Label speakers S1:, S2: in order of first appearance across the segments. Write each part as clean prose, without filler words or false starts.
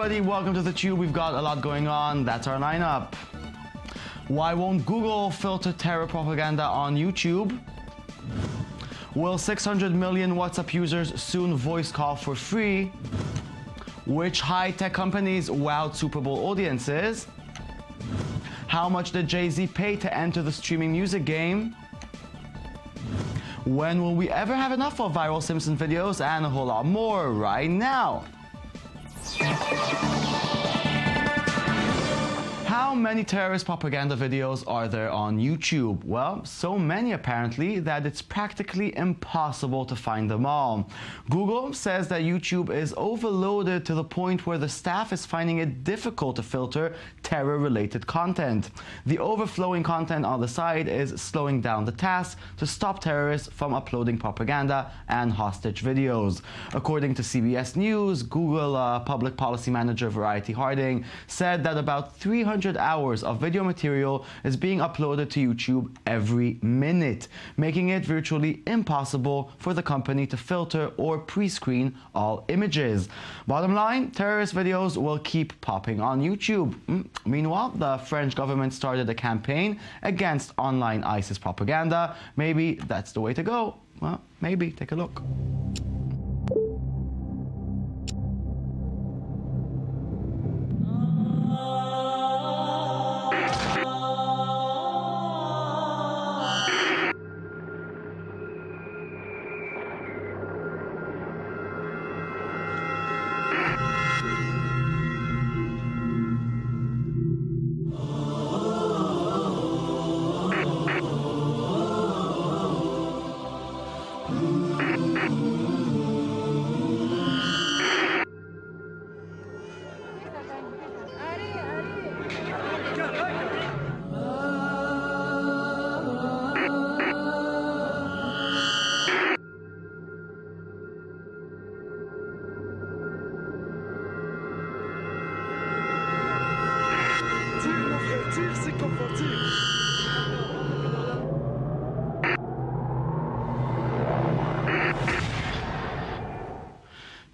S1: everybody, welcome to the Tube. We've got a lot going on. That's our lineup. Why won't Google filter terror propaganda on YouTube? Will 600 million WhatsApp users soon voice call for free? Which high-tech companies wowed Super Bowl audiences? How much did Jay-Z pay to enter the streaming music game? When will we ever have enough of viral Simpson videos, and a whole lot more right now? How many terrorist propaganda videos are there on YouTube? Well, so many apparently that it's practically impossible to find them all. Google says that YouTube is overloaded to the point where the staff is finding it difficult to filter terror-related content. The overflowing content on the site is slowing down the task to stop terrorists from uploading propaganda and hostage videos. According to CBS News, Google public policy manager Variety Harding said that about 300 hours of video material is being uploaded to YouTube every minute, making it virtually impossible for the company to filter or pre-screen all images. Bottom line, terrorist videos will keep popping on YouTube. Meanwhile, the French government started a campaign against online ISIS propaganda. Maybe that's the way to go. Well, maybe. Take a look.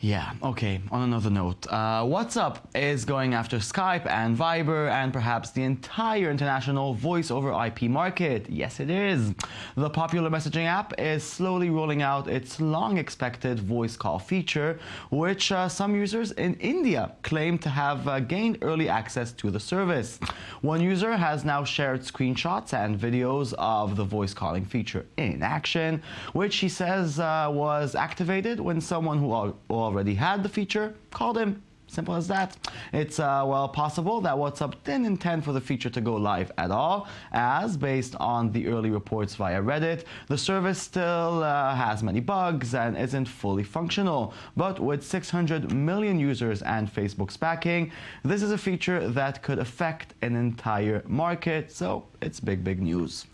S1: Yeah, okay, on another note, WhatsApp is going after Skype and Viber and perhaps the entire international voice over IP market. Yes, it is. The popular messaging app is slowly rolling out its long-expected voice call feature, which some users in India claim to have gained early access to the service. One user has now shared screenshots and videos of the voice calling feature in action, which he says was activated when someone who already had the feature called him. Simple as that. It's well possible that WhatsApp didn't intend for the feature to go live at all, as based on the early reports via Reddit, the service still has many bugs and isn't fully functional. But with 600 million users and Facebook's backing, this is a feature that could affect an entire market, so it's big, big news.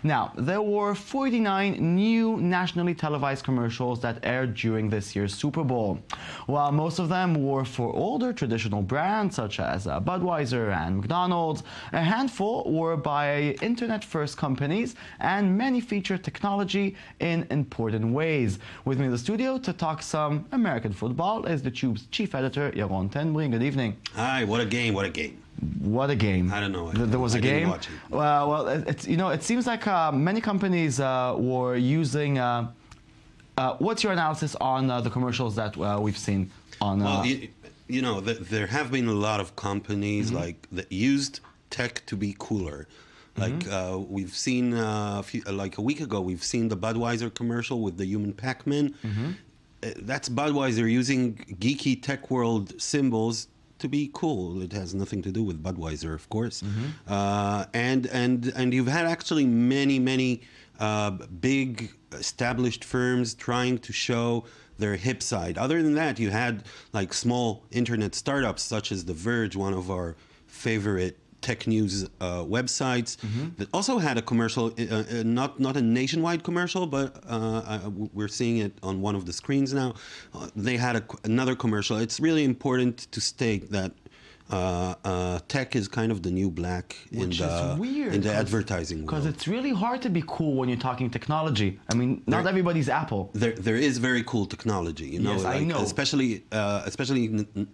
S1: Now, there were 49 new nationally televised commercials that aired during this year's Super Bowl. While most of them were for older traditional brands such as Budweiser and McDonald's, a handful were by internet-first companies, and many featured technology in important ways. With me in the studio to talk some American football is the Tube's chief editor, Yaron Tenbring. Good evening.
S2: Hi, what a game, what a game.
S1: What a game.
S2: I don't know.
S1: There was a game.
S2: Didn't watch it.
S1: Well, it's, it seems like many companies were using. What's your analysis on the commercials that we've seen on?
S2: Well, there have been a lot of companies that used tech to be cooler. Like we've seen like a week ago, we've seen the Budweiser commercial with the human Pac-Man. That's Budweiser using geeky tech world symbols to be cool. It has nothing to do with Budweiser, of course. And you've had actually many big established firms trying to show their hip side. Other than that, you had like small internet startups such as The Verge, one of our favorite tech news websites, that also had a commercial, not a nationwide commercial, but we're seeing it on one of the screens now. They had another commercial. It's really important to state that tech is kind of the new black
S1: Which is weird.
S2: in the advertising
S1: Because
S2: world.
S1: it's really hard to be cool when you're talking technology. I mean, not everybody's Apple.
S2: There is very cool technology, you know,
S1: Yes, I know.
S2: especially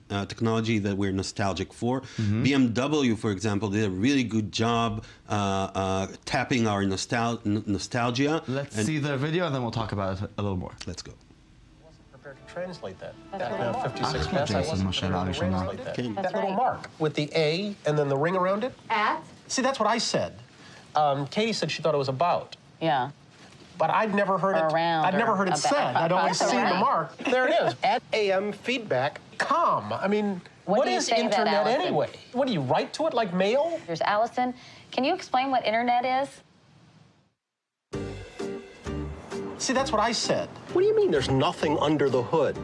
S2: technology that we're nostalgic for. BMW, for example, did a really good job tapping our nostalgia.
S1: Let's see the video and then we'll talk about it a little more.
S2: Let's go.
S3: Prepared to translate that.
S4: That's
S3: Back
S4: what
S3: in
S4: I'm
S3: 56
S1: Ahmed
S3: pence, I
S1: Jason,
S3: wasn't prepared to
S1: mashallah,
S3: translate that.
S2: Okay.
S3: That
S4: That's
S3: little
S4: right.
S3: mark with the A and then the ring around it.
S4: At?
S3: See, that's what I said. Katie said she thought it was about.
S4: Yeah.
S3: But I'd never heard
S4: Or
S3: it.
S4: around
S3: I'd never
S4: or
S3: heard it
S4: about.
S3: said. I'd always
S4: That's
S3: seen the
S4: right.
S3: mark. There it is. At AM feedback, com. I mean,
S4: When
S3: what
S4: do you
S3: is
S4: say that,
S3: internet
S4: Allison?
S3: anyway? What do you write to it like mail?
S4: Here's Allison. Can you explain what internet is?
S3: See, that's what I said. What do you mean there's nothing under the hood?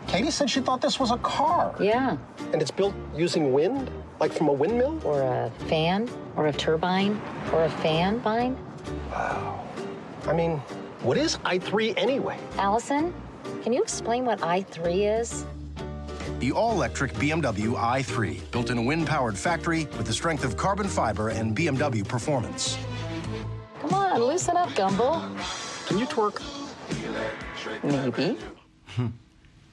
S3: Katie said she thought this was a car.
S4: Yeah.
S3: And it's built using wind? Like from a windmill?
S4: Or a fan, or a turbine, or a fan vine.
S3: I mean, what is i3 anyway?
S4: Allison, can you explain what i3 is?
S5: The all-electric BMW i3, built in a wind-powered factory with the strength of carbon fiber and BMW performance.
S4: Come on, loosen up, Gumbel.
S3: Can you twerk?
S4: Maybe.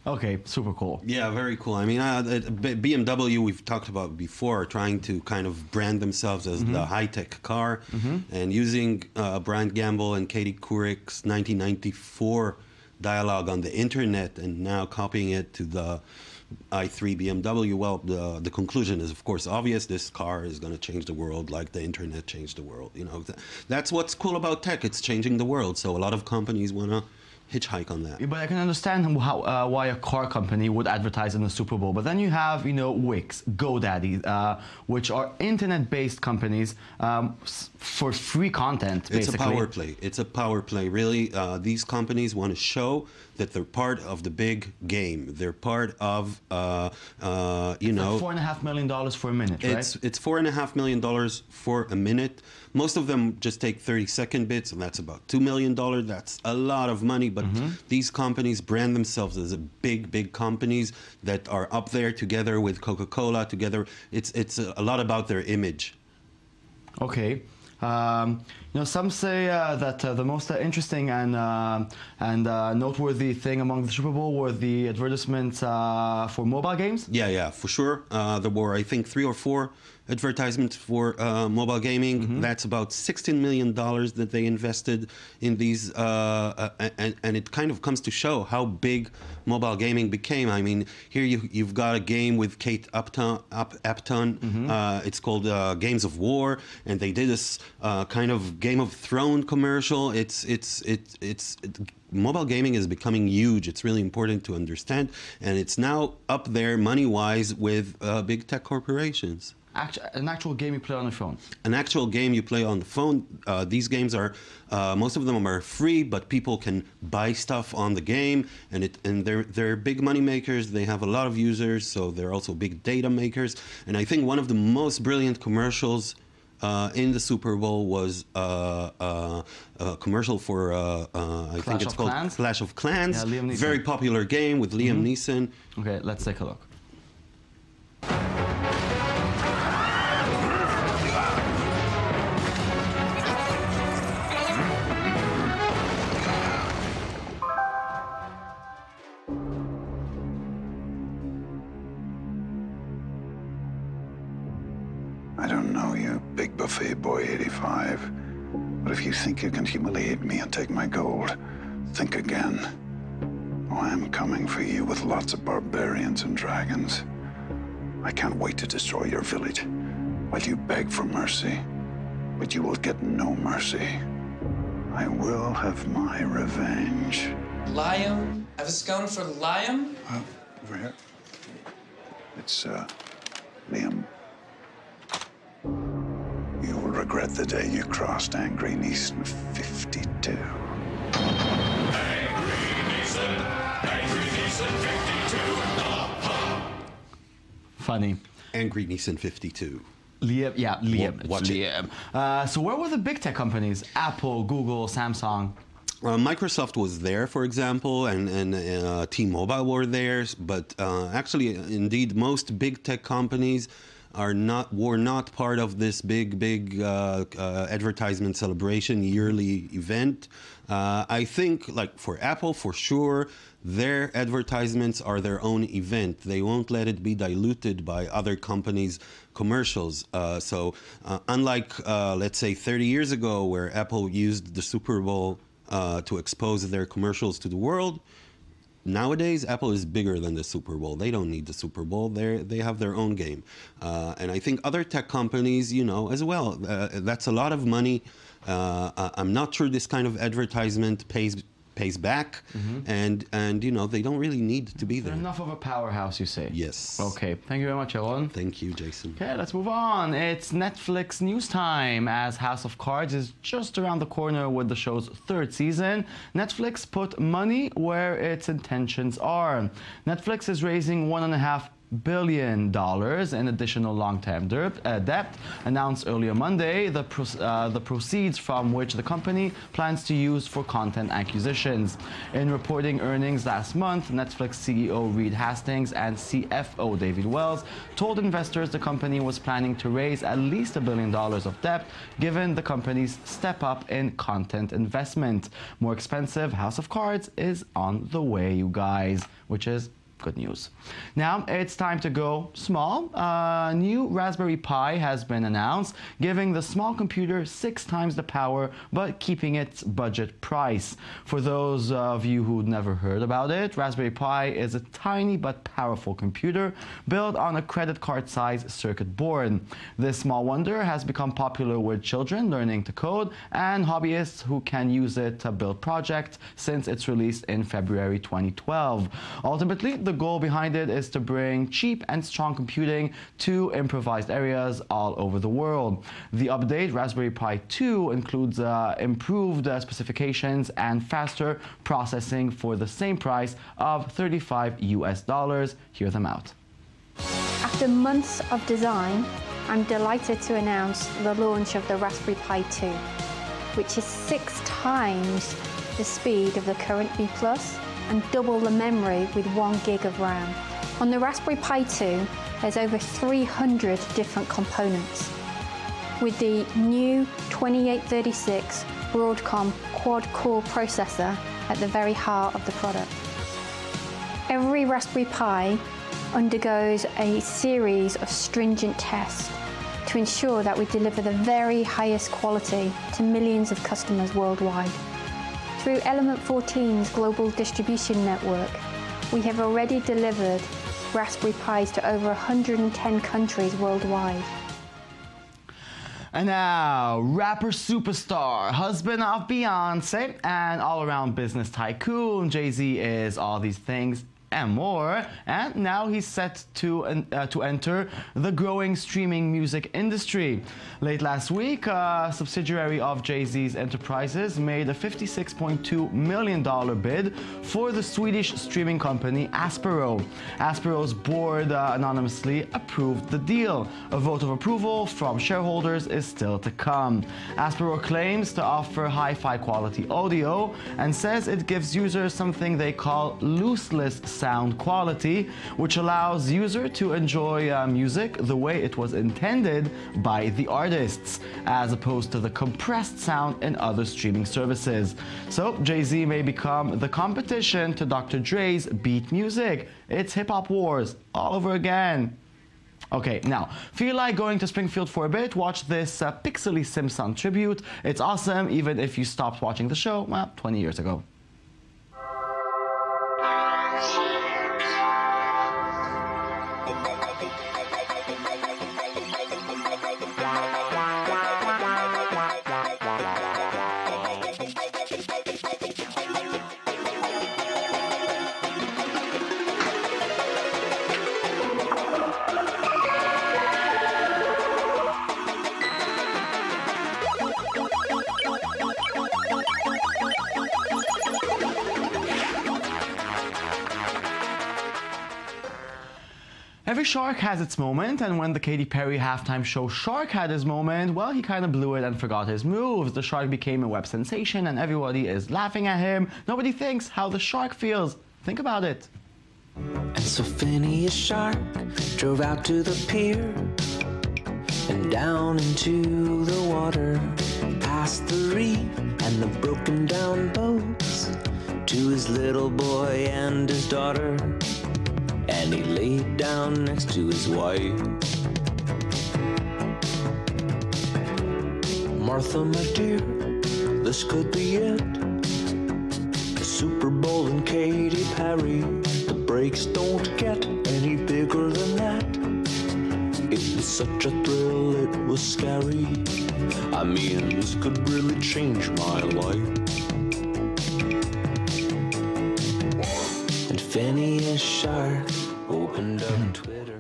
S1: Okay, super cool.
S2: Yeah, very cool. I mean, BMW, we've talked about before, trying to kind of brand themselves as the high-tech car, and using Brian Gamble and Katie Couric's 1994 dialogue on the internet, and now copying it to the i3 BMW. Well, the conclusion is, of course, obvious. This car is going to change the world like the internet changed the world. You know, that's what's cool about tech. It's changing the world. So a lot of companies want to hitchhike on that.
S1: But I can understand how, why a car company would advertise in the Super Bowl. But then you have, you know, Wix, GoDaddy, which are internet-based companies for free content, basically.
S2: It's a power play. It's a power play. Really, these companies want to show that they're part of the big game. They're part of, you know...
S1: Like $4.5 million for a minute, right?
S2: It's $4.5 million for a minute. Most of them just take 30-second bits, and that's about $2 million. That's a lot of money, but these companies brand themselves as a big companies that are up there together with Coca-Cola together. It's a lot about their image.
S1: Okay. You know, some say that the most interesting and noteworthy thing among the Super Bowl were the advertisements for mobile games.
S2: Yeah, for sure. There were, I think, 3 or 4 advertisements for mobile gaming. That's about $16 million that they invested in these, and it kind of comes to show how big mobile gaming became. I mean, here you've got a game with Kate Upton. It's called Games of War, and they did this kind of Game of Thrones commercial. Mobile gaming is becoming huge. It's really important to understand, and it's now up there money-wise with big tech corporations.
S1: An actual game you play on the phone.
S2: An actual game you play on the phone. These games are, most of them are free, but people can buy stuff on the game, and they're big money makers. They have a lot of users, so they're also big data makers. And I think one of the most brilliant commercials in the Super Bowl was a commercial for I think it's called
S1: Clans?
S2: Clash of Clans.
S1: Yeah, Liam Neeson.
S2: Very popular game with Liam Neeson.
S1: Okay, let's take a look.
S6: I don't know you, Big Buffet Boy 85. But if you think you can humiliate me and take my gold, think again. Oh, I'm coming for you with lots of barbarians and dragons. I can't wait to destroy your village while you beg for mercy. But you will get no mercy. I will have my revenge.
S7: Liam? I have a scone for Liam?
S6: Over here. It's, Liam. You will regret the day you crossed Angry Neeson 52.
S1: Funny.
S2: Angry Neeson 52.
S1: Liam, yeah, Liam.
S2: Watch it.
S1: Liam. So where were the big tech companies? Apple, Google, Samsung.
S2: Microsoft was there, for example, and T-Mobile were there, but actually, indeed, most big tech companies were not part of this big advertisement celebration yearly event. I think, like for Apple, for sure, their advertisements are their own event. They won't let it be diluted by other companies' commercials. So unlike, let's say, 30 years ago, where Apple used the Super Bowl to expose their commercials to the world, nowadays Apple is bigger than the Super Bowl. They don't need the Super Bowl. They have their own game. And I think other tech companies, as well, that's a lot of money. I'm not sure this kind of advertisement pays back, and they don't really need to be there.
S1: Enough of a powerhouse, you say?
S2: Yes.
S1: Okay, thank you very much, Yaron.
S2: Thank you, Jason.
S1: Okay, let's move on. It's Netflix news time. As House of Cards is just around the corner with the show's third season, Netflix put money where its intentions are. Netflix is raising $1.5 billion in additional long-term debt, announced earlier Monday, the proceeds from which the company plans to use for content acquisitions. In reporting earnings last month, Netflix CEO Reed Hastings and CFO David Wells told investors the company was planning to raise at least $1 billion of debt, given the company's step up in content investment. More expensive House of Cards is on the way, you guys, which is good news. Now it's time to go small. A new Raspberry Pi has been announced, giving the small computer 6 times the power, but keeping its budget price. For those of you who'd never heard about it, Raspberry Pi is a tiny but powerful computer built on a credit card-sized circuit board. This small wonder has become popular with children learning to code and hobbyists who can use it to build projects since its release in February 2012. Ultimately, the goal behind it is to bring cheap and strong computing to improvised areas all over the world. The update, Raspberry Pi 2, includes improved specifications and faster processing for the same price of $35 US. Hear them out.
S8: After months of design, I'm delighted to announce the launch of the Raspberry Pi 2, which is 6 times the speed of the current B+, and double the memory with 1 gig of RAM. On the Raspberry Pi 2, there's over 300 different components, with the new 2836 Broadcom quad-core processor at the very heart of the product. Every Raspberry Pi undergoes a series of stringent tests to ensure that we deliver the very highest quality to millions of customers worldwide. Through Element 14's global distribution network, we have already delivered Raspberry Pis to over 110 countries worldwide.
S1: And now, rapper superstar, husband of Beyonce, and all-around business tycoon, Jay-Z is all these things and more, and now he's set to enter the growing streaming music industry. Late last week, a subsidiary of Jay-Z's enterprises made a $56.2 million bid for the Swedish streaming company Aspero. Aspero's board anonymously approved the deal. A vote of approval from shareholders is still to come. Aspero claims to offer hi-fi quality audio and says it gives users something they call looseless sound quality, which allows user to enjoy music the way it was intended by the artists, as opposed to the compressed sound in other streaming services. So Jay-Z may become the competition to Dr. Dre's Beat Music. It's hip-hop wars all over again. Okay, now, feel like going to Springfield for a bit? Watch this Pixely Simpson tribute. It's awesome, even if you stopped watching the show, 20 years ago. Every shark has its moment, and when the Katy Perry halftime show Shark had his moment, well, he kind of blew it and forgot his moves. The shark became a web sensation and everybody is laughing at him. Nobody thinks how the shark feels. Think about it.
S9: And so Phineas Shark drove out to the pier and down into the water, past the reef and the broken down boats, to his little boy and his daughter. And he laid down next to his wife. Martha, my dear, this could be it. The Super Bowl and Katy Perry. The breaks don't get any bigger than that. It was such a thrill, it was scary. I mean, this could really change my life. And Phineas Shark opened up Twitter.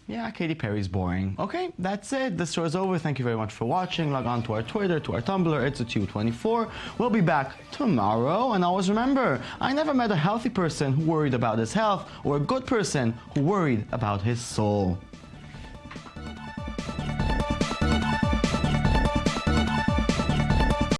S1: Yeah, Katy Perry's boring. Okay, that's it. The show's over. Thank you very much for watching. Log on to our Twitter, to our Tumblr. It's Tube24. We'll be back tomorrow. And always remember, I never met a healthy person who worried about his health or a good person who worried about his soul.